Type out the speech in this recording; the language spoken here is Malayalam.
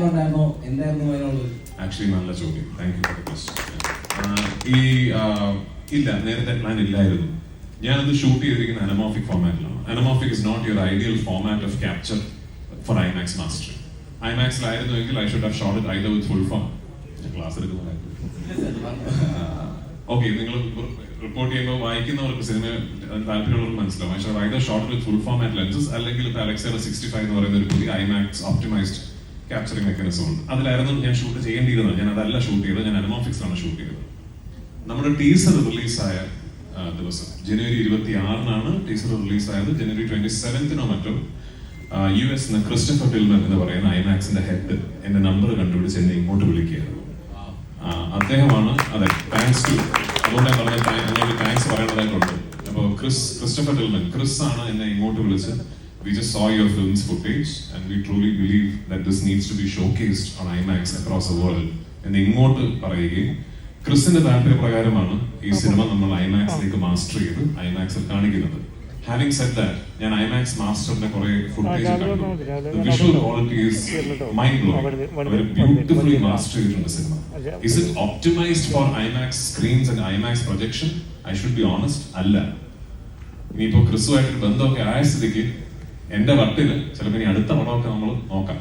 ഉണ്ടായിരുന്നോ? എന്തായിരുന്നു അതിനുള്ളത്? ആക്ച്വലി നല്ല ചോദ്യം. Thank you for the question. ഇല്ല, നേരത്തെ പ്ലാൻ ഇല്ലായിരുന്നു. ഞാനത് ഷൂട്ട് ചെയ്തിരിക്കുന്ന അനമോർഫിക് ഫോർമാറ്റിലാണ്. Anamorphic is not your ideal format of capture for IMAX mastering. ഐമാക്സിലായിരുന്നുവെങ്കിൽ I should have shot it either with full form. Class എടുക്കുന്ന ഓക്കെ, നിങ്ങൾ റിപ്പോർട്ട് ചെയ്യുമ്പോൾ വായിക്കുന്നവർക്ക് സിനിമ താല്പര്യമുള്ളവർക്ക് മനസ്സിലാവും. I should either shot with full format lenses, അല്ലെങ്കിൽ ഇപ്പോൾ അലക്സയുടെ 65 എന്ന് പറയുന്ന ഒരു പുതിയ ഐമാക്സ് ഓപ്റ്റിമൈസ്ഡ് ക്യാപ്ചറിംഗ് മെക്കാനിസം ഉണ്ട്. അതിലായിരുന്നു ഞാൻ ഷൂട്ട് ചെയ്യേണ്ടിയിരുന്നത്. ഞാൻ അതല്ല ഷൂട്ട് ചെയ്തത്, ഞാൻ അനമോർഫിക്സിലാണ് ഷൂട്ട് ചെയ്തത്. നമ്മുടെ ടീസർ റിലീസായ ദിവസം ജനുവരി 26-നാണ് ടീസർ റിലീസായത്. ജനുവരി 27-നോ മറ്റോ US ക്രിസ്റ്റഫർ ടിൽമൻ എന്ന് പറയുന്ന ഐമാക്സിന്റെ ഹെഡ് എന്റെ നമ്പർ കണ്ടുപിടിച്ച് എന്നെ ഇങ്ങോട്ട് വിളിക്കുകയായിരുന്നു. അദ്ദേഹമാണ്, അതെ, താങ്ക്സ് ടു, അതുകൊണ്ട് ഞാൻ പറഞ്ഞ താങ്ക്സ് പറയേണ്ടതായിട്ടുണ്ട്. അപ്പോൾ ക്രിസ്റ്റഫർ ടിൽമൻ, ക്രിസ് ആണ് എന്നെ ഇങ്ങോട്ട് വിളിച്ച് we just saw your film's footage and we truly believe that this needs to be showcased on IMAX across the world എന്ന് ഇങ്ങോട്ട് പറയുകയും ക്രിസിന്റെ താല്പര്യപ്രകാരമാണ് ഈ സിനിമ നമ്മൾ ഐമാക്സിലേക്ക് മാസ്റ്റർ ചെയ്ത് ഐമാക്സിൽ കാണിക്കുന്നത്. ഹാവിംഗ് സെഡ് ദാറ്റ്, ഞാൻ ഐമാക്സ് മാസ്റ്ററിന്റെ കുറെ ഫുട്ടേജ് കണ്ടു. The visual quality is mind blowing. അവർ ബ്യൂട്ടിഫുള്ളി മാസ്റ്റർ ചെയ്തിട്ടുണ്ട് cinema. Is it optimized for IMAX screens and IMAX projection? I should be honest, അല്ല. ഇനിയിപ്പോ ക്രിസുമായിട്ട് ബന്ധമൊക്കെ ആയ സ്ഥിതിക്ക് എന്റെ വട്ടില് ചിലപ്പോൾ ഇനി അടുത്ത പടമൊക്കെ നമ്മൾ നോക്കാം.